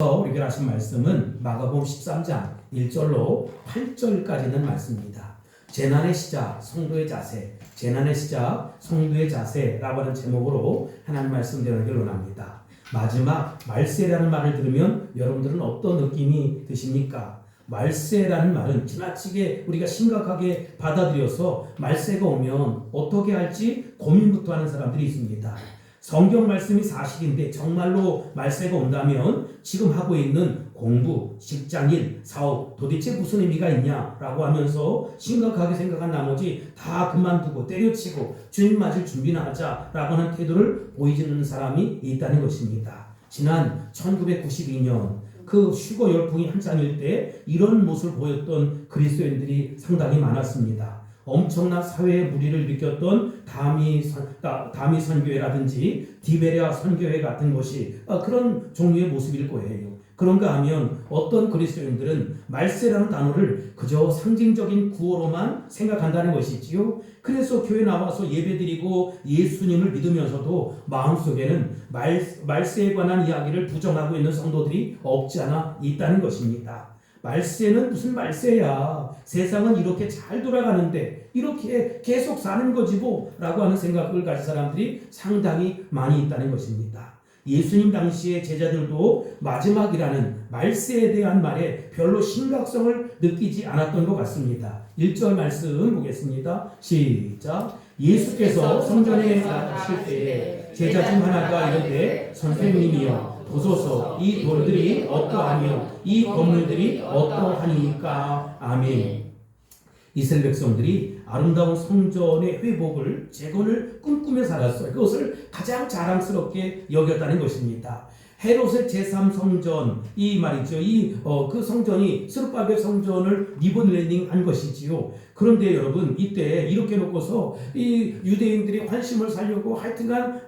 오늘서 우리가 하신 말씀은 마가복음 13장 1절로 8절까지는 말씀입니다. 재난의 시작, 성도의 자세, 재난의 시작, 성도의 자세라고 하는 제목으로 하나님 말씀 드리기를 원합니다. 마지막 말세라는 말을 들으면 여러분들은 어떤 느낌이 드십니까? 말세라는 말은 지나치게 우리가 심각하게 받아들여서 말세가 오면 어떻게 할지 고민부터 하는 사람들이 있습니다. 성경 말씀이 사실인데 정말로 말세가 온다면 지금 하고 있는 공부, 직장일, 사업 도대체 무슨 의미가 있냐라고 하면서 심각하게 생각한 나머지 다 그만두고 때려치고 주님 맞을 준비나 하자라고 하는 태도를 보이지는 사람이 있다는 것입니다. 지난 1992년 그 휴거 열풍이 한창일 때 이런 모습을 보였던 그리스도인들이 상당히 많았습니다. 엄청난 사회의 무리를 일으켰던 다미 선교회라든지 디베레아 선교회 같은 것이 그런 종류의 모습일 거예요. 그런가 하면 어떤 그리스도인들은 말세라는 단어를 그저 상징적인 구호로만 생각한다는 것이지요. 그래서 교회 나와서 예배드리고 예수님을 믿으면서도 마음속에는 말세에 관한 이야기를 부정하고 있는 성도들이 없지 않아 있다는 것입니다. 말세는 무슨 말세야. 세상은 이렇게 잘 돌아가는데 이렇게 계속 사는 거지 뭐 라고 하는 생각을 가진 사람들이 상당히 많이 있다는 것입니다. 예수님 당시의 제자들도 마지막이라는 말세에 대한 말에 별로 심각성을 느끼지 않았던 것 같습니다. 1절 말씀 보겠습니다. 시작. 예수께서 성전에 나가실 때에 제자 중 하나가 이르되 선생님이여 보소서 이 돌들이 어떠하며 이 건물들이 어떠하니까. 아멘. 이스라엘 백성들이 아름다운 성전의 회복을 재건을 꿈꾸며 살았어요. 그것을 가장 자랑스럽게 여겼다는 것입니다. 헤롯의 제3성전 이 말이죠. 그 성전이 스룹바벨 성전을 리모델링 한 것이지요. 그런데 여러분 이때 이렇게 놓고서 이 유대인들이 환심을 살려고 하여튼간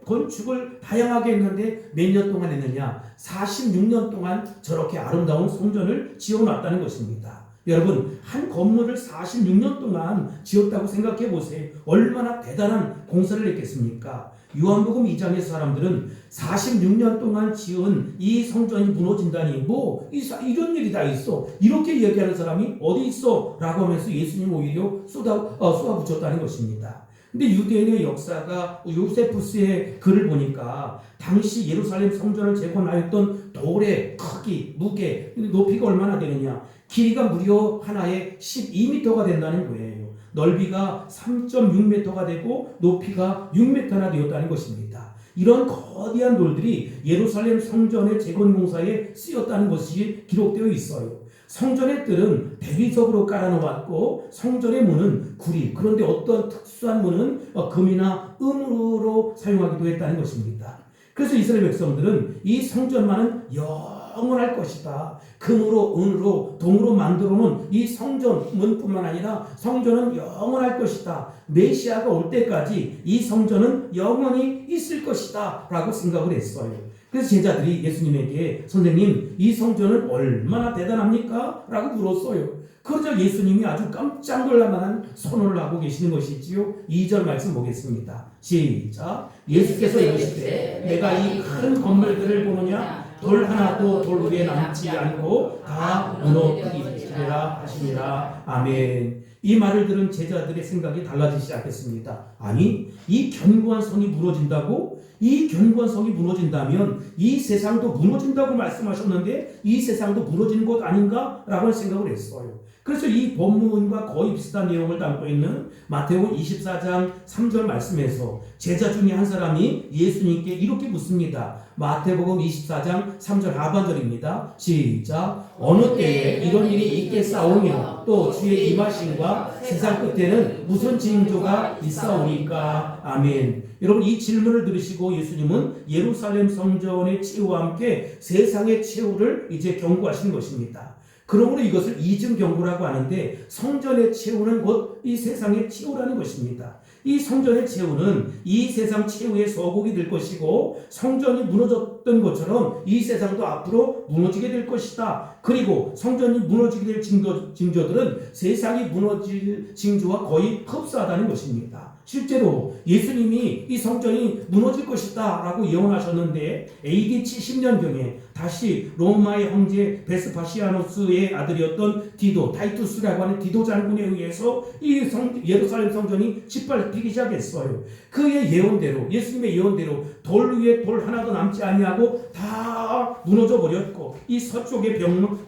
건축을 다양하게 했는데 몇 년 동안 했느냐? 46년 동안 저렇게 아름다운 성전을 지어놨다는 것입니다. 여러분 한 건물을 46년 동안 지었다고 생각해 보세요. 얼마나 대단한 공사를 했겠습니까? 요한복음 2장에서 사람들은 46년 동안 지은 이 성전이 무너진다니 이런 일이 다 있어 이렇게 얘기하는 사람이 어디 있어? 라고 하면서 예수님 오히려 쏘아붙였다는 것입니다. 근데 유대인의 역사가 요세푸스의 글을 보니까 당시 예루살렘 성전을 재건하였던 돌의 크기, 무게, 높이가 얼마나 되느냐? 길이가 무려 하나에 12m가 된다는 거예요. 넓이가 3.6m가 되고 높이가 6m나 되었다는 것입니다. 이런 거대한 돌들이 예루살렘 성전의 재건 공사에 쓰였다는 것이 기록되어 있어요. 성전의 뜰은 대리석으로 깔아놓았고 성전의 문은 구리, 그런데 어떤 특수한 문은 금이나 은으로 사용하기도 했다는 것입니다. 그래서 이스라엘 백성들은 이 성전만은 영원할 것이다. 금으로 은으로 동으로 만들어 놓은 이 성전문뿐만 아니라 성전은 영원할 것이다. 메시아가 올 때까지 이 성전은 영원히 있을 것이다 라고 생각을 했어요. 그래서 제자들이 예수님에게 선생님 이 성전은 얼마나 대단합니까? 라고 물었어요. 그러자 예수님이 아주 깜짝 놀랄만한 선언을 하고 계시는 것이지요. 2절 말씀 보겠습니다. 시작. 예수께서 이르시되 내가 이 큰 건물들을 보느냐 돌 하나도 돌 위에 남지 않고 다 무너뜨리리라 하시니라. 아멘. 이 말을 들은 제자들의 생각이 달라지기 시작했습니다. 아니 이 견고한 성이 무너진다고? 이 견고한 성이 무너진다면 이 세상도 무너진다고 말씀하셨는데 이 세상도 무너지는 것 아닌가? 라고 생각을 했어요. 그래서 이 본문과 거의 비슷한 내용을 담고 있는 마태복음 24장 3절 말씀에서 제자 중에 한 사람이 예수님께 이렇게 묻습니다. 마태복음 24장 3절 하반절입니다. 시작. 어느 때에 이런 일이 있겠사오며 또 주의 임하심과 세상 끝에는 무슨 징조가 있사오니까. 아멘. 여러분 이 질문을 들으시고 예수님은 예루살렘 성전의 최후와 함께 세상의 최후를 이제 경고하신 것입니다. 그러므로 이것을 이중 경고라고 하는데 성전의 최후는 곧 이 세상의 최후라는 것입니다. 이 성전의 최후는 이 세상 최후의 서곡이 될 것이고 성전이 무너졌 무너졌던 것처럼 이 세상도 앞으로 무너지게 될 것이다. 그리고 성전이 무너지게 될 징조들은 세상이 무너질 징조와 거의 흡사하다는 것입니다. 실제로 예수님이 이 성전이 무너질 것이다 라고 예언하셨는데 AD 70년경에 다시 로마의 황제 베스파시아노스의 아들이었던 디도, 타이투스라고 하는 디도 장군에 의해서 이 예루살렘 성전이 짓밟히기 시작했어요. 그의 예언대로, 예수님의 예언대로 돌 위에 돌 하나도 남지 아니하고 다 무너져 버렸고 이 서쪽의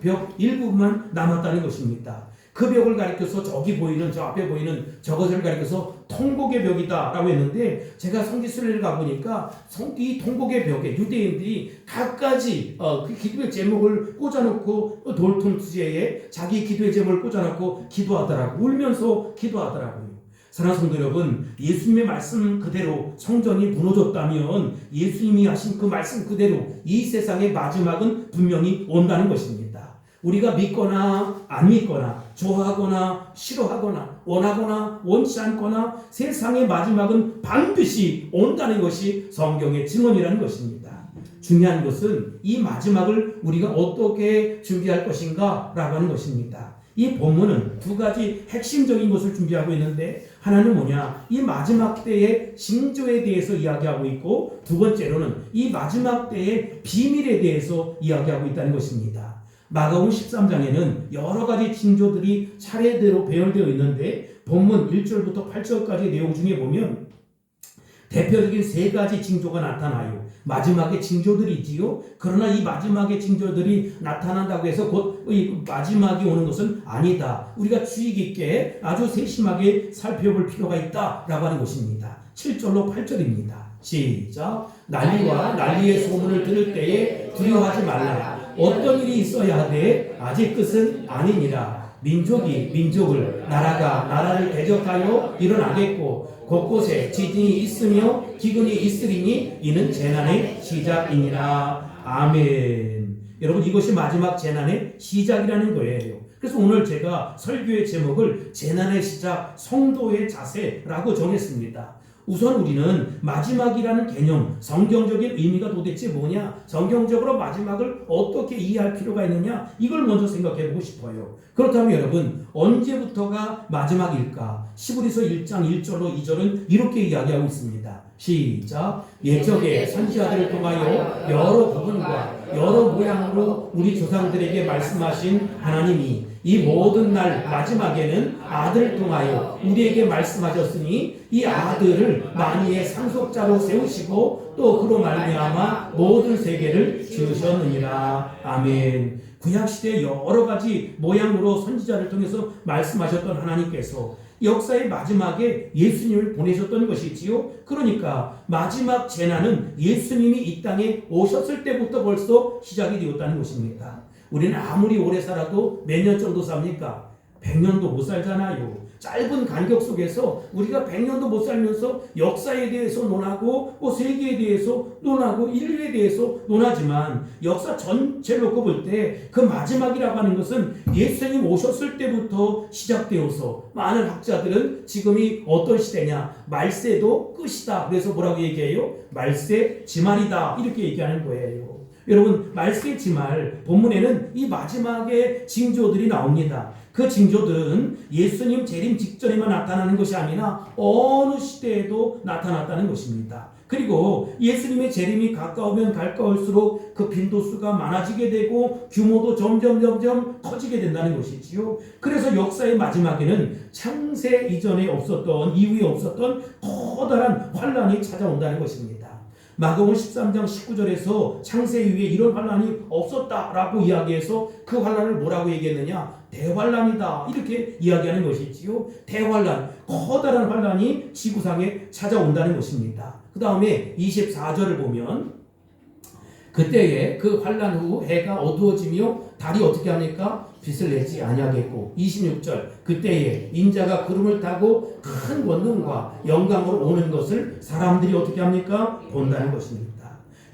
벽 일부만 남았다는 것입니다. 그 벽을 가리켜서 저기 보이는 저 앞에 보이는 저것을 가리켜서 통곡의 벽이다 라고 했는데, 제가 성지순례를 가보니까 이 통곡의 벽에 유대인들이 갖가지 그 기도의 제목을 꽂아놓고 돌통지에 자기 기도의 제목을 꽂아놓고 기도하더라고, 울면서 기도하더라고요. 사랑하는 성도 여러분, 예수님의 말씀 그대로 성전이 무너졌다면 예수님이 하신 그 말씀 그대로 이 세상의 마지막은 분명히 온다는 것입니다. 우리가 믿거나 안 믿거나 좋아하거나 싫어하거나 원하거나 원치 않거나 세상의 마지막은 반드시 온다는 것이 성경의 증언이라는 것입니다. 중요한 것은 이 마지막을 우리가 어떻게 준비할 것인가 라고 하는 것입니다. 이 본문은 두 가지 핵심적인 것을 준비하고 있는데, 하나는 뭐냐, 이 마지막 때의 징조에 대해서 이야기하고 있고, 두 번째로는 이 마지막 때의 비밀에 대해서 이야기하고 있다는 것입니다. 마가복음 13장에는 여러 가지 징조들이 차례대로 배열되어 있는데, 본문 1절부터 8절까지 내용 중에 보면 대표적인 세 가지 징조가 나타나요. 마지막의 징조들이지요. 그러나 이 마지막의 징조들이 나타난다고 해서 곧 마지막이 오는 것은 아니다. 우리가 주의 깊게 아주 세심하게 살펴볼 필요가 있다라고 하는 것입니다. 7절로 8절입니다. 시작. 난리와 난리의 소문을 들을 때에 두려워하지 말라. 어떤 일이 있어야 하되 아직 끝은 아니니라. 민족이 민족을, 나라가 나라를 대적하여 일어나겠고 곳곳에 지진이 있으며 기근이 있으리니 이는 재난의 시작이니라. 아멘. 여러분, 이것이 마지막 재난의 시작이라는 거예요. 그래서 오늘 제가 설교의 제목을 재난의 시작, 성도의 자세라고 정했습니다. 우선 우리는 마지막이라는 개념, 성경적인 의미가 도대체 뭐냐, 성경적으로 마지막을 어떻게 이해할 필요가 있느냐, 이걸 먼저 생각해 보고 싶어요. 그렇다면 여러분, 언제부터가 마지막일까? 시브리서 1장 1절로 2절은 이렇게 이야기하고 있습니다. 시작. 옛적에 선지자들을 통하여 여러 부분과 여러 모양으로 우리 조상들에게 말씀하신 하나님이 이 모든 날 마지막에는 아들을 통하여 우리에게 말씀하셨으니 이 아들을 만유의 상속자로 세우시고 또 그로 말미암아 모든 세계를 지으셨느니라. 아멘. 구약시대 여러 가지 모양으로 선지자를 통해서 말씀하셨던 하나님께서 역사의 마지막에 예수님을 보내셨던 것이지요. 그러니까 마지막 재난은 예수님이 이 땅에 오셨을 때부터 벌써 시작이 되었다는 것입니다. 우리는 아무리 오래 살아도 몇 년 정도 삽니까? 100년도 못 살잖아요. 짧은 간격 속에서 우리가 100년도 못 살면서 역사에 대해서 논하고 세계에 대해서 논하고 인류에 대해서 논하지만 역사 전체를 놓고 볼 때 그 마지막이라고 하는 것은 예수님 오셨을 때부터 시작되어서 많은 학자들은 지금이 어떤 시대냐, 말세도 끝이다. 그래서 뭐라고 얘기해요? 말세 지말이다. 이렇게 얘기하는 거예요. 여러분, 말세 지말 본문에는 이 마지막의 징조들이 나옵니다. 그 징조들은 예수님 재림 직전에만 나타나는 것이 아니라 어느 시대에도 나타났다는 것입니다. 그리고 예수님의 재림이 가까우면 가까울수록 그 빈도수가 많아지게 되고 규모도 점점 커지게 된다는 것이지요. 그래서 역사의 마지막에는 창세 이전에 없었던, 이후에 없었던 커다란 환란이 찾아온다는 것입니다. 마가복음 13장 19절에서 창세 이후에 이런 환란이 없었다라고 이야기해서 그 환란을 뭐라고 얘기했느냐? 대환란이다. 이렇게 이야기하는 것이지요. 대환란, 커다란 환란이 지구상에 찾아온다는 것입니다. 그 다음에 24절을 보면 그때에 그 환란 후 해가 어두워지며 달이 어떻게 합니까? 빛을 내지 아니하겠고 26절 그때에 인자가 구름을 타고 큰 권능과 영광으로 오는 것을 사람들이 어떻게 합니까? 본다는 것입니다.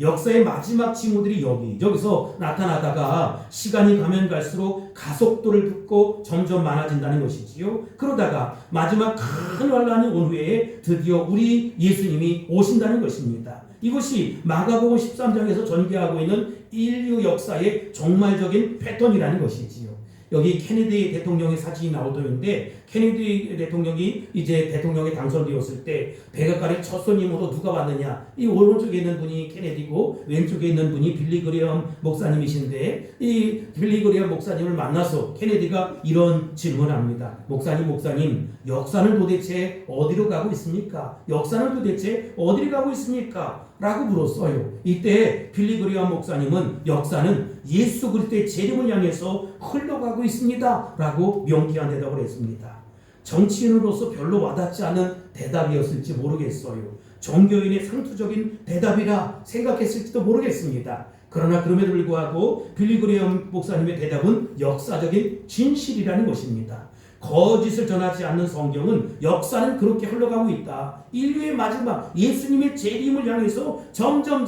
역사의 마지막 징후들이 여기서 나타나다가 시간이 가면 갈수록 가속도를 붙고 점점 많아진다는 것이지요. 그러다가 마지막 큰 환란이 온 후에 드디어 우리 예수님이 오신다는 것입니다. 이것이 마가복음 13장에서 전개하고 있는 인류 역사의 종말적인 패턴이라는 것이지요. 여기 케네디 대통령의 사진이 나올 터인데, 케네디 대통령이 이제 대통령에 당선되었을 때 백악관의 첫 손님으로 누가 왔느냐? 이 오른쪽에 있는 분이 케네디고 왼쪽에 있는 분이 빌리 그레엄 목사님이신데, 이 빌리 그레엄 목사님을 만나서 케네디가 이런 질문을 합니다. 목사님, 역사는 도대체 어디로 가고 있습니까? 역사는 도대체 어디로 가고 있습니까? 라고 물었어요. 이때 빌리 그레엄 목사님은 역사는 예수 그리스도의 재림을 향해서 흘러가고 있습니다 라고 명쾌한 대답을 했습니다. 정치인으로서 별로 와닿지 않은 대답이었을지 모르겠어요. 종교인의 상투적인 대답이라 생각했을지도 모르겠습니다. 그러나 그럼에도 불구하고 빌리 그레엄 목사님의 대답은 역사적인 진실이라는 것입니다. 거짓을 전하지 않는 성경은 역사는 그렇게 흘러가고 있다. 인류의 마지막 예수님의 재림을 향해서 점점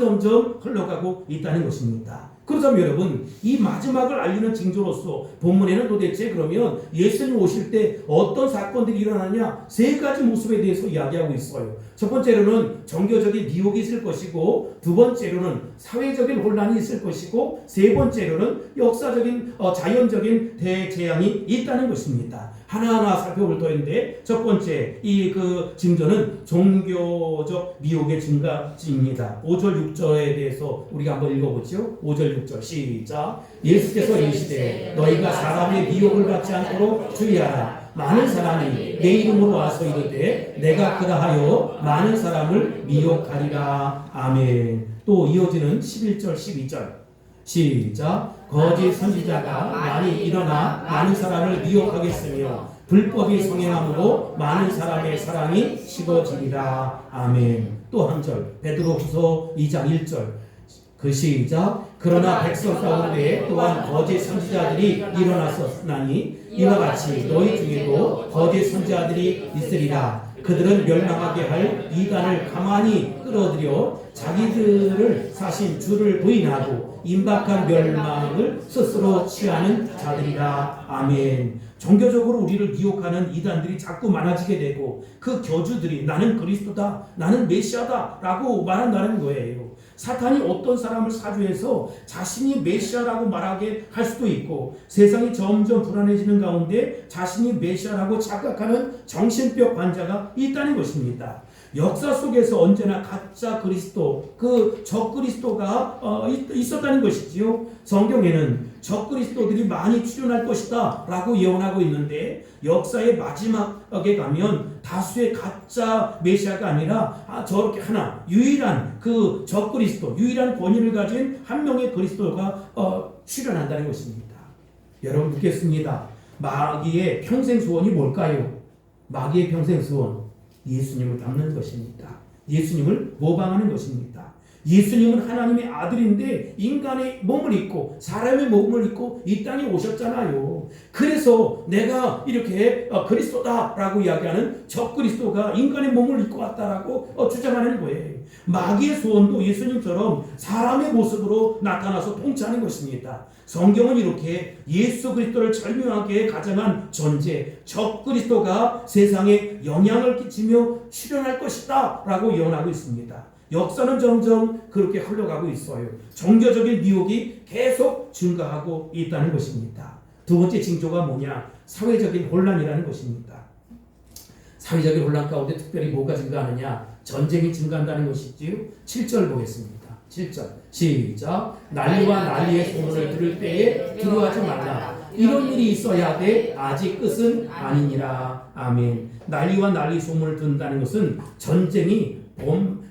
흘러가고 있다는 것입니다. 그렇다면 여러분, 이 마지막을 알리는 징조로서 본문에는 도대체 그러면 예수님 오실 때 어떤 사건들이 일어나냐, 세 가지 모습에 대해서 이야기하고 있어요. 첫 번째로는 종교적인 미혹이 있을 것이고, 두 번째로는 사회적인 혼란이 있을 것이고, 세 번째로는 역사적인 자연적인 대재앙이 있다는 것입니다. 하나하나 살펴볼 터인데, 첫 번째 이 징조는 종교적 미혹의 증가입니다. 5절 6절에 대해서 우리가 한번 읽어보죠. 5절 6절 시작. 예수께서 이르시되 너희가 사람의 미혹을 받지 않도록 주의하라. 많은 사람이 내 이름으로 와서 이르되 내가 그러하여 많은 사람을 미혹하리라. 아멘. 또 이어지는 11절 12절 시작. 거짓 선지자가 많이 일어나 많은 사람을 미혹하겠으며 불법이 성행함으로 많은 사람의 사랑이 식어지리라. 아멘. 또 한 절 베드로후서 2장 1절 시작. 그러나 백성 가운데 또한 거짓 선지자들이 일어났었나니 이와 같이 너희 중에도 거짓 선지자들이 있으리라. 그들은 멸망하게 할 이단을 가만히 끌어들여 자기들을 사신 주를 부인하고 임박한 멸망을 스스로 취하는 자들이라. 아멘. 종교적으로 우리를 미혹하는 이단들이 자꾸 많아지게 되고, 그 교주들이 나는 그리스도다, 나는 메시아다 라고 말한다는 거예요. 사탄이 어떤 사람을 사주해서 자신이 메시아라고 말하게 할 수도 있고, 세상이 점점 불안해지는 가운데 자신이 메시아라고 착각하는 정신병 환자가 있다는 것입니다. 역사 속에서 언제나 가짜 그리스도, 적그리스도가 있었다는 것이지요. 성경에는 적그리스도들이 많이 출현할 것이다 라고 예언하고 있는데, 역사의 마지막에 가면 다수의 가짜 메시아가 아니라 저렇게 하나 유일한 적그리스도, 유일한 권위를 가진 한 명의 그리스도가 출현한다는 것입니다. 여러분 묻겠습니다. 마귀의 평생 소원이 뭘까요? 마귀의 평생 소원, 예수님을 닮는 것입니다. 예수님을 모방하는 것입니다. 예수님은 하나님의 아들인데 인간의 몸을 입고 사람의 몸을 입고 이 땅에 오셨잖아요. 그래서 내가 이렇게 그리스도다라고 이야기하는 적그리스도가 인간의 몸을 입고 왔다라고 주장하는 거예요. 마귀의 소원도 예수님처럼 사람의 모습으로 나타나서 통치하는 것입니다. 성경은 이렇게 예수 그리스도를 절묘하게 가정한 존재 적그리스도가 세상에 영향을 끼치며 출현할 것이다 라고 예언하고 있습니다. 역사는 점점 그렇게 흘러가고 있어요. 종교적인 미혹이 계속 증가하고 있다는 것입니다. 두 번째 징조가 뭐냐? 사회적인 혼란이라는 것입니다. 사회적인 혼란 가운데 특별히 뭐가 증가하느냐? 전쟁이 증가한다는 것이지요. 7절 보겠습니다. 7절 시작. 난리와 난리의 소문을 들을 때에 두려워하지 말라. 이런 일이 있어야 돼. 아직 끝은 아니니라. 아멘. 난리와 난리 소문을 듣는다는 것은 전쟁이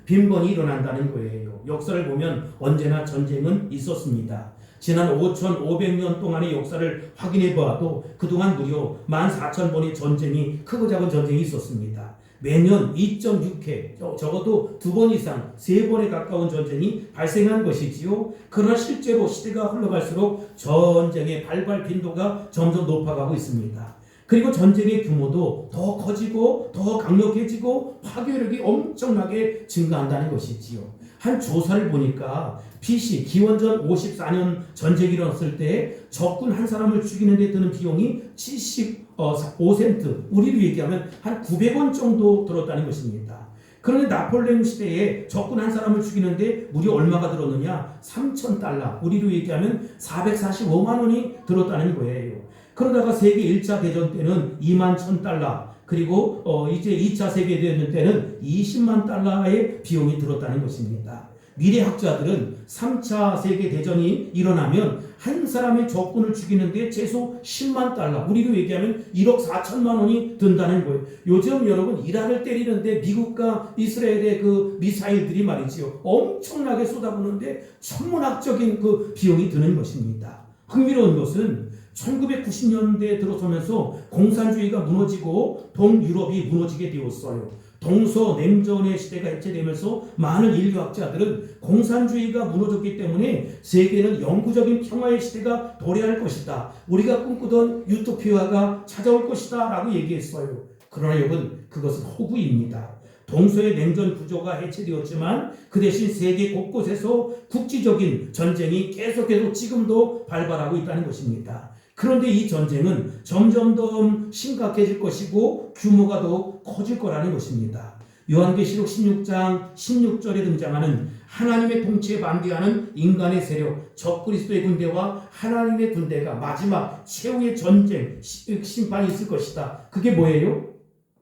빈번히 일어난다는 거예요. 역사를 보면 언제나 전쟁은 있었습니다. 지난 5,500년 동안의 역사를 확인해 보아도 그동안 무려 14,000번의 전쟁이, 크고 작은 전쟁이 있었습니다. 매년 2.6회, 적어도 2번 이상 3번에 가까운 전쟁이 발생한 것이지요. 그러나 실제로 시대가 흘러갈수록 전쟁의 발발 빈도가 점점 높아가고 있습니다. 그리고 전쟁의 규모도 더 커지고 더 강력해지고 파괴력이 엄청나게 증가한다는 것이지요. 한 조사를 보니까 BC 기원전 54년 전쟁이 일어났을 때 적군 한 사람을 죽이는 데 드는 비용이 75센트, 우리로 얘기하면 한 900원 정도 들었다는 것입니다. 그런데 나폴레옹 시대에 적군 한 사람을 죽이는데 무려 얼마가 들었느냐? 3,000달러. 우리로 얘기하면 445만 원이 들었다는 거예요. 그러다가 세계 1차 대전 때는 2만 1,000달러. 그리고 이제 2차 세계대전 때는 20만 달러의 비용이 들었다는 것입니다. 미래학자들은 3차 세계대전이 일어나면 한 사람의 적군을 죽이는데 최소 10만 달러, 우리로 얘기하면 1억 4천만 원이 든다는 거예요. 요즘 여러분 이란을 때리는데 미국과 이스라엘의 그 미사일들이 말이지요, 엄청나게 쏟아부는데 천문학적인 그 비용이 드는 것입니다. 흥미로운 것은 1990년대에 들어서면서 공산주의가 무너지고 동유럽이 무너지게 되었어요. 동서냉전의 시대가 해체되면서 많은 인류학자들은 공산주의가 무너졌기 때문에 세계는 영구적인 평화의 시대가 도래할 것이다. 우리가 꿈꾸던 유토피아가 찾아올 것이다 라고 얘기했어요. 그러나 여러분, 그것은 허구입니다. 동서의 냉전 구조가 해체되었지만 그 대신 세계 곳곳에서 국지적인 전쟁이 계속해서 지금도 발발하고 있다는 것입니다. 그런데 이 전쟁은 점점 더 심각해질 것이고 규모가 더 커질 거라는 것입니다. 요한계시록 16장 16절에 등장하는 하나님의 통치에 반대하는 인간의 세력, 적그리스도의 군대와 하나님의 군대가 마지막 최후의 전쟁, 심판이 있을 것이다. 그게 뭐예요?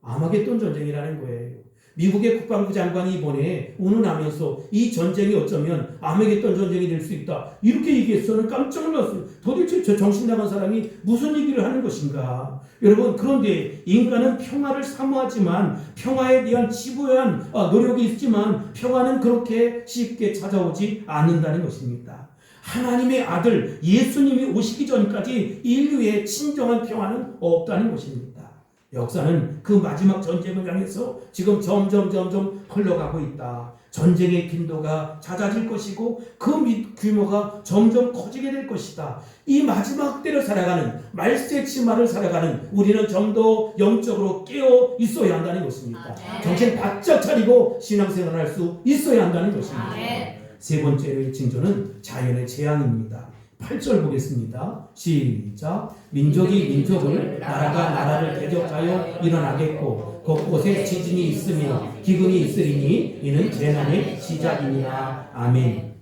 아마겟돈 전쟁이라는 거예요. 미국의 국방부 장관이 이번에 운운하면서 이 전쟁이 어쩌면 아메겟돈 전쟁이 될 수 있다, 이렇게 얘기했어요. 깜짝 놀랐어요. 도대체 저 정신 나간 사람이 무슨 얘기를 하는 것인가. 여러분, 그런데 인간은 평화를 사모하지만, 평화에 대한 지부한 노력이 있지만 평화는 그렇게 쉽게 찾아오지 않는다는 것입니다. 하나님의 아들 예수님이 오시기 전까지 인류의 진정한 평화는 없다는 것입니다. 역사는 그 마지막 전쟁을 향해서 지금 점점 흘러가고 있다. 전쟁의 빈도가 잦아질 것이고 그 규모가 점점 커지게 될 것이다. 이 마지막 때를 살아가는, 말세 치마를 살아가는 우리는 좀 더 영적으로 깨어 있어야 한다는 것입니다. 정신 바짝 차리고 신앙생활을 할 수 있어야 한다는 것입니다. 세 번째의 징조는 자연의 재앙입니다. 8절 보겠습니다. 시작. 민족이 민족을, 나라가 나라를 대적하여 일어나겠고 곳곳에 지진이 있으며 기근이 있으리니 이는 재난의 시작이니라. 아멘.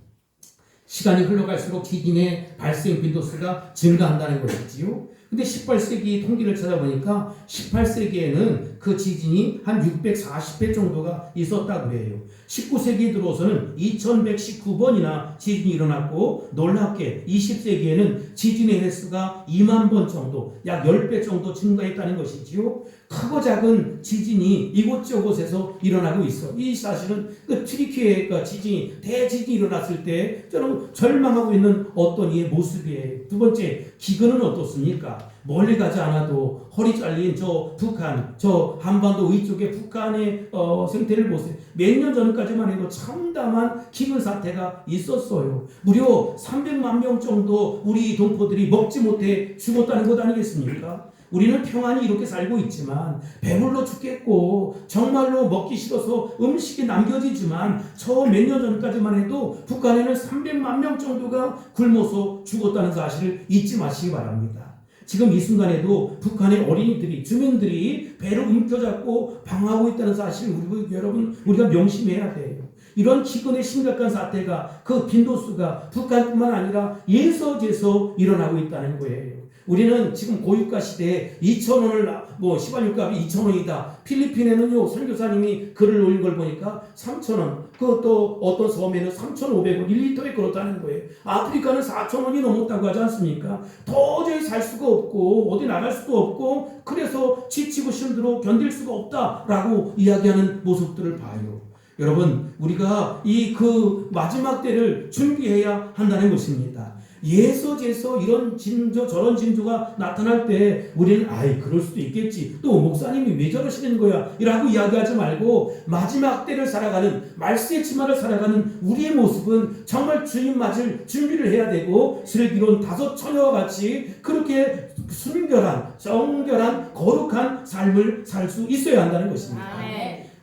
시간이 흘러갈수록 지진의 발생 빈도수가 증가한다는 것이지요. 근데 18세기 통계를 찾아보니까 18세기에는 그 지진이 한 640회 정도가 있었다고 해요. 19세기에 들어서는 2119번이나 지진이 일어났고, 놀랍게 20세기에는 지진의 횟수가 2만 번 정도, 약 10배 정도 증가했다는 것이지요. 크고 작은 지진이 이곳저곳에서 일어나고 있어. 이 사실은 그 튀르키예 지진이, 대지진이 일어났을 때 저는 절망하고 있는 어떤 이의 모습이에요. 두 번째, 기근은 어떻습니까? 멀리 가지 않아도 허리 잘린 저 북한, 저 한반도 위쪽의 북한의 생태를 보세요. 몇 년 전까지만 해도 참담한 기근 사태가 있었어요. 무려 300만 명 정도 우리 동포들이 먹지 못해 죽었다는 것 아니겠습니까? 우리는 평안히 이렇게 살고 있지만 배불러 죽겠고 정말로 먹기 싫어서 음식이 남겨지지만 저 몇 년 전까지만 해도 북한에는 300만 명 정도가 굶어서 죽었다는 사실을 잊지 마시기 바랍니다. 지금 이 순간에도 북한의 어린이들이, 주민들이 배를 움켜잡고 방황하고 있다는 사실을 여러분, 우리가 명심해야 돼요. 이런 기근의 심각한 사태가, 그 빈도수가 북한뿐만 아니라 예서제서 일어나고 있다는 거예요. 우리는 지금 고유가 시대에 2,000원을, 시발유값이 2,000원이다. 필리핀에는요, 선교사님이 글을 올린 걸 보니까 3,000원, 그것도 어떤 섬에는 3,500원, 1리터에 그렇다는 거예요. 아프리카는 4,000원이 넘었다고 하지 않습니까? 도저히 살 수가 없고, 어디 나갈 수도 없고, 그래서 지치고 힘들어 견딜 수가 없다라고 이야기하는 모습들을 봐요. 여러분, 우리가 그 마지막 때를 준비해야 한다는 것입니다. 예서제서 이런 징조, 저런 징조가 나타날 때 우리는 그럴 수도 있겠지, 또 목사님이 왜 저러시는 거야 라고 이야기하지 말고, 마지막 때를 살아가는, 말세의 치마를 살아가는 우리의 모습은 정말 주님 맞을 준비를 해야 되고, 슬기로운 다섯 처녀와 같이 그렇게 순결한, 정결한, 거룩한 삶을 살 수 있어야 한다는 것입니다.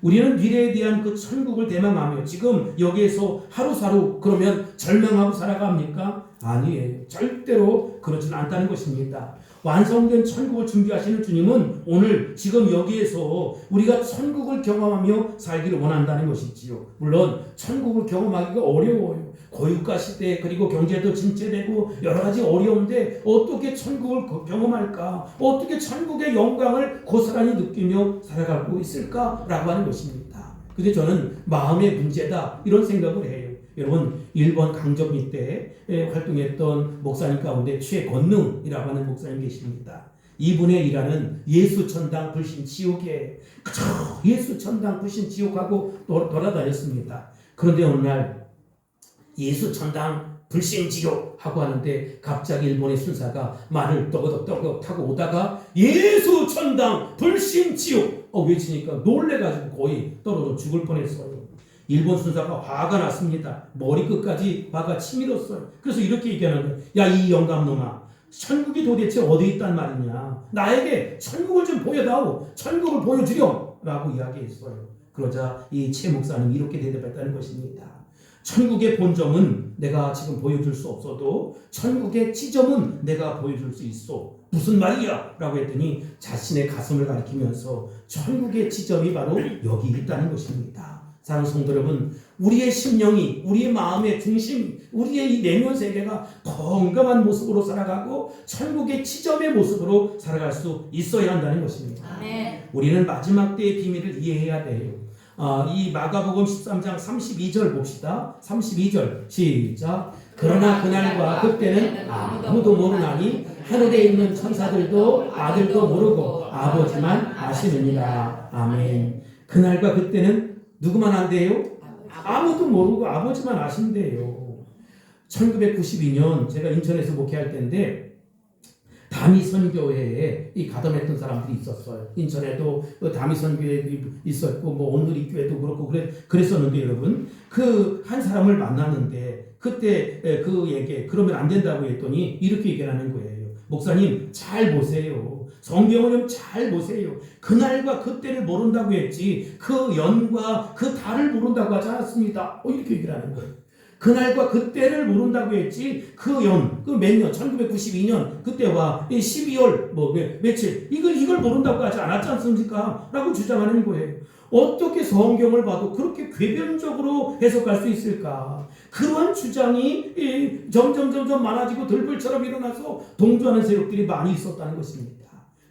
우리는 미래에 대한 그 천국을 대망하며 지금 여기에서 하루사루 그러면 절망하고 살아갑니까? 아니에요. 절대로 그렇지는 않다는 것입니다. 완성된 천국을 준비하시는 주님은 오늘 지금 여기에서 우리가 천국을 경험하며 살기를 원한다는 것이지요. 물론 천국을 경험하기가 어려워요. 고유가 시대 그리고 경제도 침체되고 여러 가지 어려운데 어떻게 천국을 경험할까? 어떻게 천국의 영광을 고스란히 느끼며 살아가고 있을까라고 하는 것입니다. 근데 저는 마음의 문제다 이런 생각을 해요. 여러분 일본 강점기 때 활동했던 목사님 가운데 최건능이라고 하는 목사님 계십니다. 이분의 일하는 예수천당 불신지옥에 그저 예수천당 불신지옥하고 돌아다녔습니다. 그런데 어느 날 예수천당 불신지옥 하고 하는데 갑자기 일본의 순사가 말을 떠거덕 타고 오다가 예수천당 불신지옥 외치니까 놀래가지고 거의 떨어져 죽을 뻔했어요. 일본 순사가 화가 났습니다. 머리끝까지 화가 치밀었어요. 그래서 이렇게 얘기하는 거예요. 야, 이 영감놈아, 천국이 도대체 어디 있단 말이냐? 나에게 천국을 좀 보여다오. 천국을 보여주렴 라고 이야기했어요. 그러자 이 최 목사는 이렇게 대답했다는 것입니다. 천국의 본점은 내가 지금 보여줄 수 없어도 천국의 지점은 내가 보여줄 수 있어. 무슨 말이야? 라고 했더니 자신의 가슴을 가리키면서 천국의 지점이 바로 여기 있다는 것입니다. 사랑하는 성도 여러분, 우리의 심령이, 우리의 마음의 중심, 우리의 이 내면 세계가 건강한 모습으로 살아가고 천국의 지점의 모습으로 살아갈 수 있어야 한다는 것입니다. 우리는 마지막 때의 비밀을 이해해야 돼요. 이 마가복음 13장 32절 봅시다. 32절 시작. 그러나 그날과 그때는 아무도 모르나니 하늘에 있는 천사들도 아들도 모르고 아버지만 아시느니라. 아멘. 그날과 그때는 누구만 안돼요? 아무도 모르고 아버지만 아신대요. 1992년 제가 인천에서 목회할 때인데 다미선교회에 이 가담했던 사람들이 있었어요. 인천에도 다미선교회 있었고 뭐 온누리교회도 그렇고 그랬었는데 여러분 그 한 사람을 만났는데 그때 그에게 그러면 안 된다고 했더니 이렇게 얘기하는 거예요. 목사님 잘 보세요. 성경을 좀 잘 보세요. 그날과 그때를 모른다고 했지 그 연과 그 달을 모른다고 하지 않았습니다. 이렇게 얘기를 하는 거예요. 그날과 그때를 모른다고 했지 그 연, 그 몇 년, 1992년 그때와 12월 며칠 이걸 모른다고 하지 않았지 않습니까? 라고 주장하는 거예요. 어떻게 성경을 봐도 그렇게 궤변적으로 해석할 수 있을까? 그러한 주장이 점점 많아지고 들불처럼 일어나서 동조하는 세력들이 많이 있었다는 것입니다.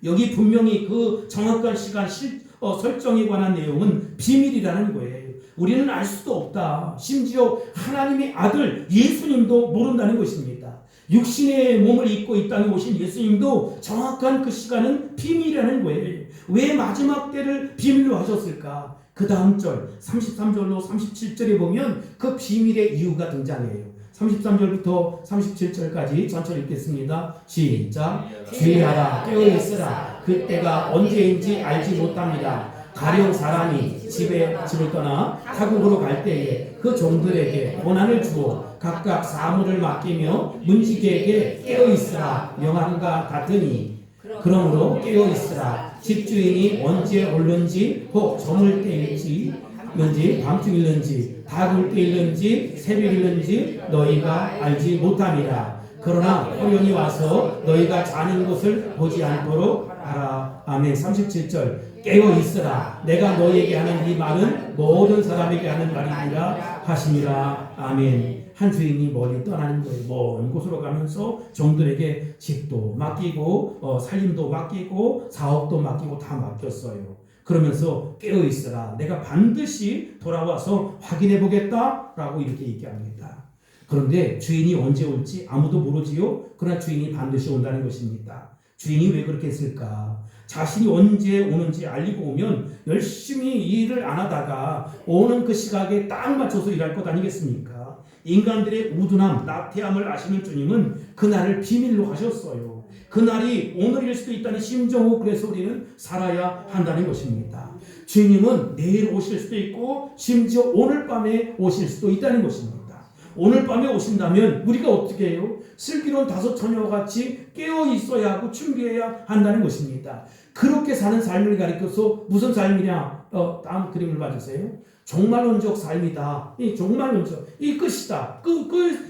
여기 분명히 그 정확한 시간 설정에 관한 내용은 비밀이라는 거예요. 우리는 알 수도 없다. 심지어 하나님의 아들 예수님도 모른다는 것입니다. 육신의 몸을 입고 이 땅에 오신 예수님도 정확한 그 시간은 비밀이라는 거예요. 왜 마지막 때를 비밀로 하셨을까? 그 다음 절 33절로 37절에 보면 그 비밀의 이유가 등장해요. 33절부터 37절까지 전체 읽겠습니다. 시작. 주의하라 깨어있으라 그때가 언제인지 알지 못합니다. 가령 사람이 집을 떠나 타국으로 갈 때에 그 종들에게 고난을 주어 각각 사물을 맡기며 문지기에게 깨어있으라 명함과 같으니 그러므로 깨어있으라 집주인이 언제 올는지 혹 저물 때일지 밤중일는지 닭울 때일는지 새벽일는지 너희가 알지 못함이라. 그러나 호련이 와서 너희가 자는 것을 보지 않도록 하라. 아멘. 37절 깨어있으라 내가 너희에게 하는 이 말은 모든 사람에게 하는 말이니라 하시니라. 아멘. 한 주인이 멀리 떠나는 거예요. 먼 곳으로 가면서 종들에게 집도 맡기고 살림도 맡기고 사업도 맡기고 다 맡겼어요. 그러면서 깨어있으라 내가 반드시 돌아와서 확인해 보겠다 라고 이렇게 얘기합니다. 그런데 주인이 언제 올지 아무도 모르지요. 그러나 주인이 반드시 온다는 것입니다. 주인이 왜 그렇게 했을까? 자신이 언제 오는지 알리고 오면 열심히 일을 안 하다가 오는 그 시각에 딱 맞춰서 일할 것 아니겠습니까? 인간들의 우둔함, 나태함을 아시는 주님은 그날을 비밀로 하셨어요. 그날이 오늘일 수도 있다는 심정으로 그래서 우리는 살아야 한다는 것입니다. 주님은 내일 오실 수도 있고 심지어 오늘 밤에 오실 수도 있다는 것입니다. 오늘 밤에 오신다면 우리가 어떻게 해요? 슬기로운 다섯 처녀와 같이 깨어 있어야 하고 준비해야 한다는 것입니다. 그렇게 사는 삶을 가리켜서 무슨 삶이냐? 다음 그림을 봐주세요. 종말론적 삶이다. 이 종말론적, 이 끝이다.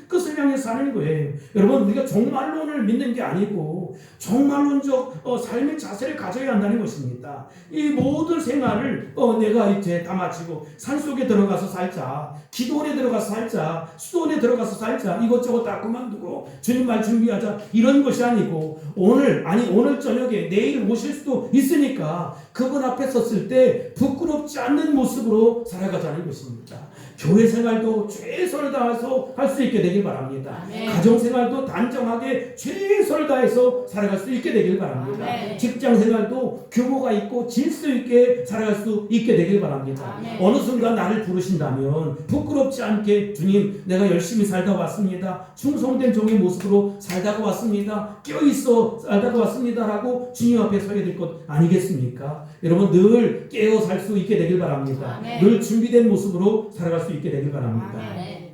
끝을 향해 사는 거예요. 여러분, 우리가 종말론을 믿는 게 아니고 종말론적 삶의 자세를 가져야 한다는 것입니다. 이 모든 생활을 내가 이제 다 마치고 산속에 들어가서 살자, 기도원에 들어가서 살자, 수도원에 들어가서 살자, 이것저것 다 그만두고 주님 말 준비하자, 이런 것이 아니고 오늘 저녁에 내일 오실 수도 있으니까 그분 앞에 섰을 때 부끄럽지 않는 모습으로 살아가자는 것입니다. 교회 생활도 최선을 다해서 할 수 있게 되길 바랍니다. 아멘. 가정 생활도 단정하게 최선을 다해서 살아갈 수 있게 되길 바랍니다. 아멘. 직장 생활도 규모가 있고 질서 있게 살아갈 수 있게 되길 바랍니다. 아멘. 어느 순간 나를 부르신다면 부끄럽지 않게 주님, 내가 열심히 살다 왔습니다. 충성된 종의 모습으로 살다가 왔습니다. 깨어있어 살다가 왔습니다. 라고 주님 앞에 서야 될 것 아니겠습니까? 여러분, 늘 깨어 살 수 있게 되길 바랍니다. 아멘. 늘 준비된 모습으로 살아갈 수 있게 되길 바랍니다. 아멘.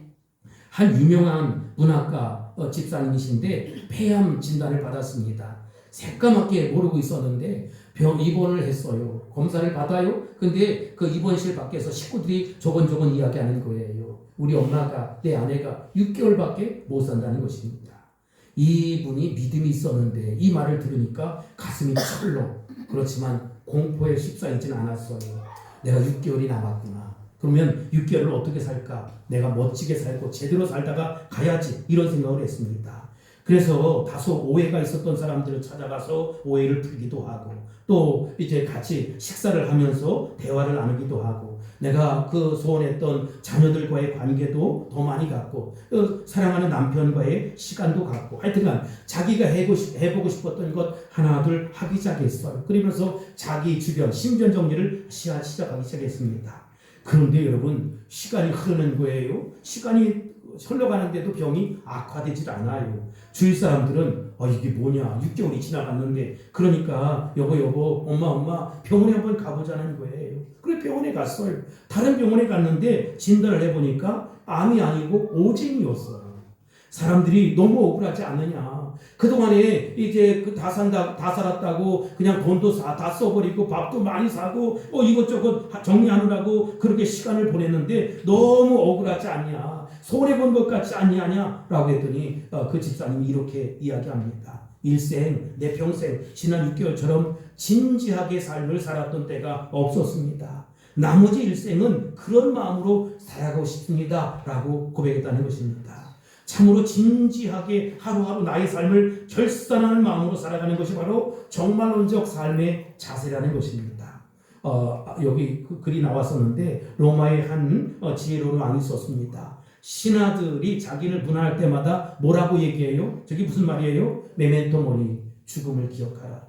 한 유명한 문학가 집사님이신데 폐암 진단을 받았습니다. 새까맣게 모르고 있었는데 병 입원을 했어요. 검사를 받아요. 근데 그 입원실 밖에서 식구들이 조곤조곤 이야기하는 거예요. 우리 엄마가, 내 아내가 6개월밖에 못 산다는 것입니다. 이분이 믿음이 있었는데 이 말을 들으니까 가슴이 철렁. 그렇지만 공포에 휩싸이지는 않았어요. 내가 6개월이 남았구나. 그러면 6개월을 어떻게 살까? 내가 멋지게 살고 제대로 살다가 가야지, 이런 생각을 했습니다. 그래서 다소 오해가 있었던 사람들을 찾아가서 오해를 풀기도 하고, 또 이제 같이 식사를 하면서 대화를 나누기도 하고, 내가 그 소원했던 자녀들과의 관계도 더 많이 갖고, 사랑하는 남편과의 시간도 갖고, 하여튼간 자기가 해보고 싶었던 것 하나 둘 하기 시작했어요. 그러면서 자기 주변 신변 정리를 시작하기 시작했습니다. 그런데 여러분, 시간이 흐르는 거예요. 시간이 흘러가는데도 병이 악화되질 않아요. 주위 사람들은 이게 뭐냐, 6개월이 지나갔는데, 그러니까 여보 엄마 병원에 한번 가보자는 거예요. 그래 병원에 갔어요. 다른 병원에 갔는데 진단을 해보니까 암이 아니고 오진이었어요. 사람들이 너무 억울하지 않느냐. 그동안에 이제 다 살았다고 그냥 돈도 다 써버리고 밥도 많이 사고 이것저것 정리하느라고 그렇게 시간을 보냈는데 너무 억울하지 않냐. 손해본 것 같지 않냐 라고 했더니 그 집사님이 이렇게 이야기합니다. 일생, 내 평생 지난 6개월처럼 진지하게 삶을 살았던 때가 없었습니다. 나머지 일생은 그런 마음으로 살아가고 싶습니다 라고 고백했다는 것입니다. 참으로 진지하게 하루하루 나의 삶을 결산하는 마음으로 살아가는 것이 바로 정말론적 삶의 자세라는 것입니다. 여기 그 글이 나왔었는데 로마의 한 지혜로운 왕이 썼습니다. 신하들이 자기를 문안할 때마다 뭐라고 얘기해요? 저게 무슨 말이에요? 메멘토 모리, 죽음을 기억하라.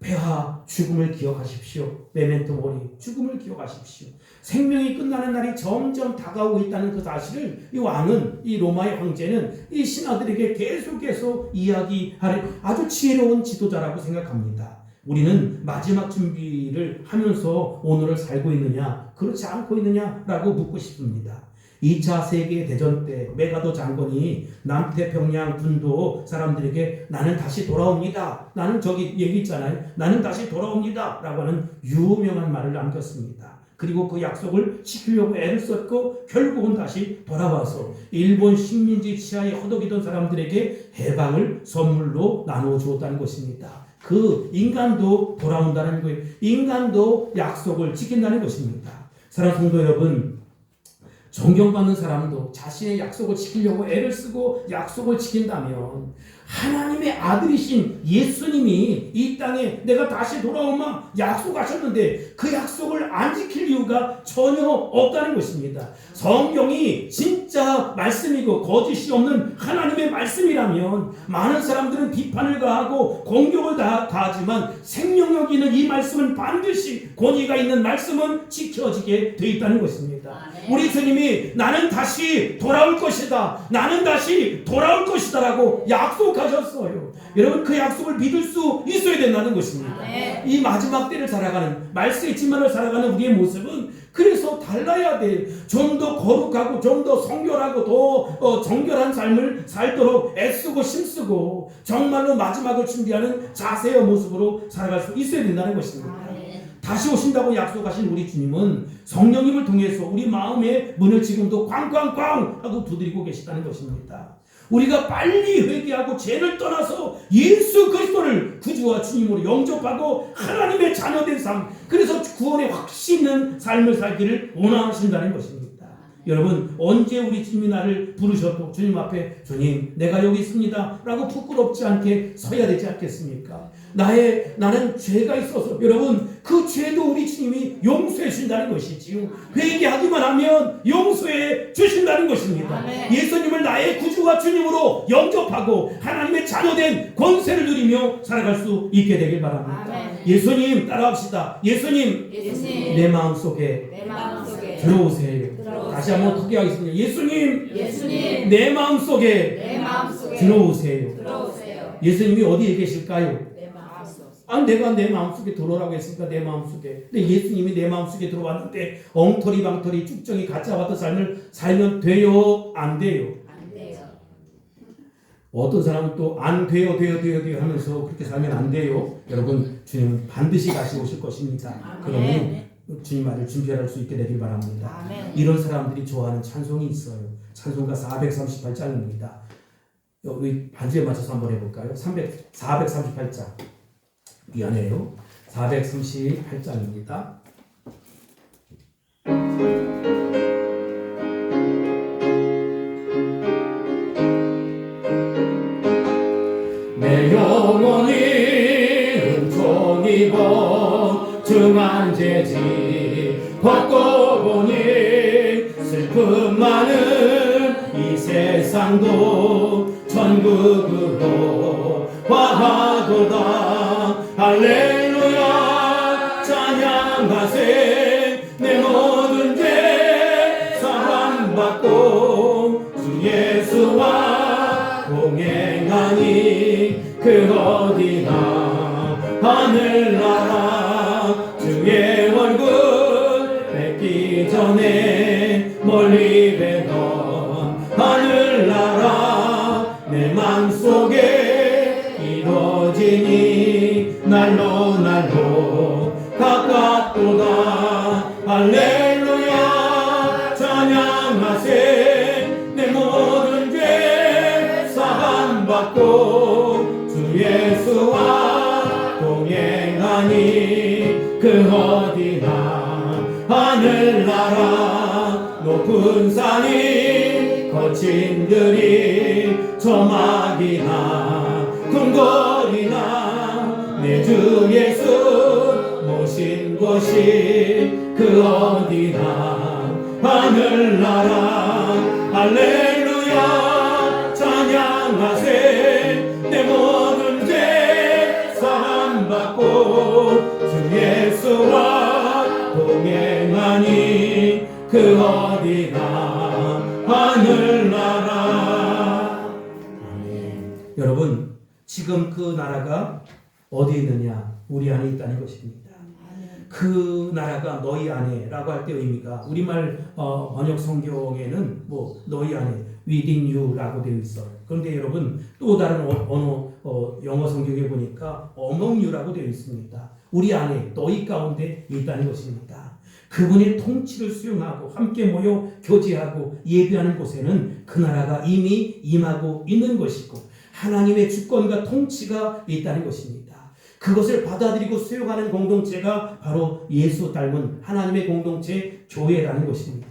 폐하, 죽음을 기억하십시오. 메멘토 모리, 죽음을 기억하십시오. 생명이 끝나는 날이 점점 다가오고 있다는 그 사실을 이 왕은, 이 로마의 황제는 이 신하들에게 계속해서 이야기하는 아주 지혜로운 지도자라고 생각합니다. 우리는 마지막 준비를 하면서 오늘을 살고 있느냐, 그렇지 않고 있느냐라고 묻고 싶습니다. 2차 세계대전 때 메가도 장군이 남태평양 군도 사람들에게 나는 다시 돌아옵니다. 나는 저기 얘기 있잖아요. 나는 다시 돌아옵니다. 라고 하는 유명한 말을 남겼습니다. 그리고 그 약속을 지키려고 애를 썼고 결국은 다시 돌아와서 일본 식민지 치하에 허덕이던 사람들에게 해방을 선물로 나누어 주었다는 것입니다. 그 인간도 돌아온다는 거예요. 인간도 약속을 지킨다는 것입니다. 사랑하는 성도 여러분, 존경받는 사람도 자신의 약속을 지키려고 애를 쓰고 약속을 지킨다면 하나님의 아들이신 예수님이 이 땅에 내가 다시 돌아오면 약속하셨는데 그 약속을 안 지킬 이유가 전혀 없다는 것입니다. 성경이 진짜 말씀이고 거짓이 없는 하나님의 말씀이라면 많은 사람들은 비판을 가하고 공격을 가하지만 생명력 있는 이 말씀은 반드시 권위가 있는 말씀은 지켜지게 되어 있다는 것입니다. 우리 주님이 나는 다시 돌아올 것이다. 나는 다시 돌아올 것이다 라고 약속하셨어요. 여러분, 그 약속을 믿을 수 있어야 된다는 것입니다. 이 마지막 때를 살아가는, 말세의 진말을 살아가는 우리의 모습은 그래서 달라야 돼. 좀 더 거룩하고 좀 더 성결하고 더 정결한 삶을 살도록 애쓰고 힘쓰고 정말로 마지막을 준비하는 자세의 모습으로 살아갈 수 있어야 된다는 것입니다. 다시 오신다고 약속하신 우리 주님은 성령님을 통해서 우리 마음의 문을 지금도 꽝꽝꽝 하고 두드리고 계시다는 것입니다. 우리가 빨리 회개하고 죄를 떠나서 예수 그리스도를 구주와 주님으로 영접하고 하나님의 자녀된 삶, 그래서 구원의 확신 있는 삶을 살기를 원하신다는 것입니다. 여러분, 언제 우리 주님이 나를 부르셔도 주님 앞에 주님 내가 여기 있습니다 라고 부끄럽지 않게 서야 되지 않겠습니까? 나는 죄가 있어서, 여러분 그 죄도 우리 주님이 용서해 주신다는 것이지요. 회개하기만 하면 용서해 주신다는 것입니다. 아멘. 예수님을 나의 구주와 주님으로 영접하고 하나님의 자녀된 권세를 누리며 살아갈 수 있게 되길 바랍니다. 아멘. 예수님 따라합시다. 예수님 내 마음속에 들어오세요. 다시 한번 크게 하겠습니다. 예수님 내 마음속에 들어오세요. 예수님이 어디에 계실까요? 내가 내 마음속에 들어오라고 했으니까 내 마음속에. 근데 예수님이 내 마음속에 들어왔는데 엉터리 방터리 쭉정이 가짜 같은 삶을 살면 돼요? 안 돼요? 안 돼요. 어떤 사람은 또 안 돼요 하면서 그렇게 살면 안 돼요. 여러분, 주님은 반드시 다시 오실 것입니다. 그러니 주님 말을 준비할 수 있게 되길 바랍니다. 아멘. 이런 사람들이 좋아하는 찬송이 있어요. 찬송가 438장입니다. 우리 반주에 맞춰서 한번 해볼까요? 438장. 미안해요. 438장입니다. 내 영혼이 은총 입어 중한 죄지 벗고 보니 슬픔 많은 이 세상도 천국으로 화하도다. 할렐루야 찬양하세. 내 모든 죄 사함받고 주 예수와 동행하니 그 어디나 하늘나라 주의 얼굴 뵙기 전에 멀리 뵈던 하늘나라 내 맘속에 이루어지니 날로 가깝도다. 할렐루야 찬양하세. 내 모든 죄 사함받고 주 예수와 동행하니 그 어디나 하늘나라 높은 산이 거친 들이 저막이나 궁궐이나 내 주 예수 모신 곳이 그 어디나 하늘나라. 할렐루야 찬양하세. 내 모든 죄 사함받고 주 예수와 동행하니 그 어디나 하늘나라. 아멘. 여러분, 지금 그 나라가 어디에 있느냐? 우리 안에 있다는 것입니다. 그 나라가 너희 안에 라고 할 때 의미가 우리말 번역 성경에는 뭐 너희 안에 within you 라고 되어 있어요. 그런데 여러분 또 다른 언어 영어 성경에 보니까 among you 라고 되어 있습니다. 우리 안에 너희 가운데 있다는 것입니다. 그분의 통치를 수용하고 함께 모여 교제하고 예배하는 곳에는 그 나라가 이미 임하고 있는 것이고 하나님의 주권과 통치가 있다는 것입니다. 그것을 받아들이고 수용하는 공동체가 바로 예수 닮은 하나님의 공동체 교회라는 것입니다.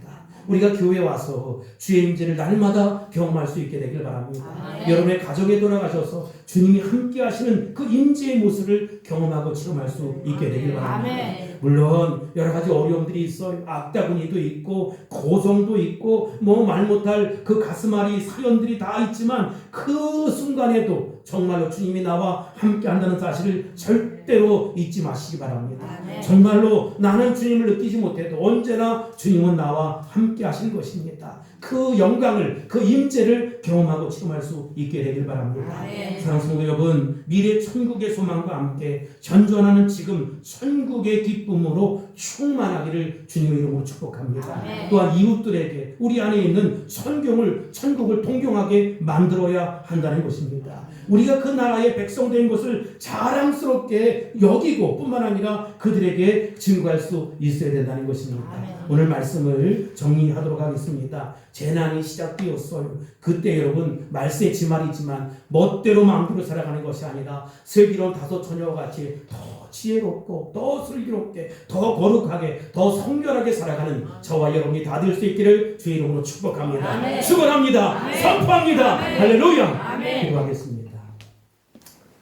우리가 교회에 와서 주의 임재를 날마다 경험할 수 있게 되길 바랍니다. 여러분의 가정에 돌아가셔서 주님이 함께 하시는 그 임재의 모습을 경험하고 체험할 수 있게 되길 바랍니다. 물론 여러 가지 어려움들이 있어요. 악다구니도 있고 고성도 있고 뭐 말 못할 그 가슴앓이 사연들이 다 있지만 그 순간에도 정말로 주님이 나와 함께 한다는 사실을 절대로 잊지 마시기 바랍니다. 정말로 나는 주님을 느끼지 못해도 언제나 주님은 나와 함께 하실 것입니다. 그 영광을, 그 임재를 경험하고 체험할 수 있게 되길 바랍니다. 사랑하는 성도 여러분, 미래 천국의 소망과 함께 전전하는 지금 천국의 기쁨으로 충만하기를 주님의 이름으로 축복합니다. 또한 이웃들에게 우리 안에 있는 천국을 동경하게 만들어야 한다는 것입니다. 우리가 그 나라의 백성된 것을 자랑스럽게 여기고 뿐만 아니라 그들에게 증거할 수 있어야 된다는 것입니다. 오늘 말씀을 정리하도록 하겠습니다. 재난이 시작되었어요. 그때 여러분 말세지 말이지만 멋대로 마음대로 살아가는 것이 아니라 슬기로운 다섯 처녀와 같이 더 지혜롭고 더 슬기롭게 더 거룩하게 더 성결하게 살아가는 저와 여러분이 다 될 수 있기를 주의 이름으로 축복합니다. 축원합니다. 선포합니다. 할렐루야. 기도하겠습니다.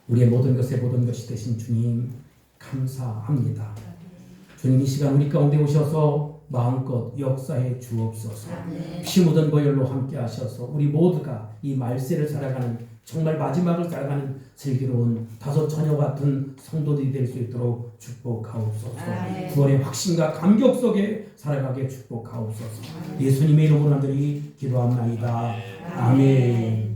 우리의 모든 것에 모든 것이 되신 주님 감사합니다. 주님 이 시간 우리 가운데 오셔서 마음껏 역사해 주옵소서. 피 묻은 보혈로 함께 하셔서 우리 모두가 이 말세를 살아가는 정말 마지막을 살아가는 슬기로운 다섯 처녀 같은 성도들이 될 수 있도록 축복하옵소서. 구원의 확신과 감격 속에 살아가게 축복하옵소서. 예수님의 이름으로 남들이 기도합나이다. 아멘.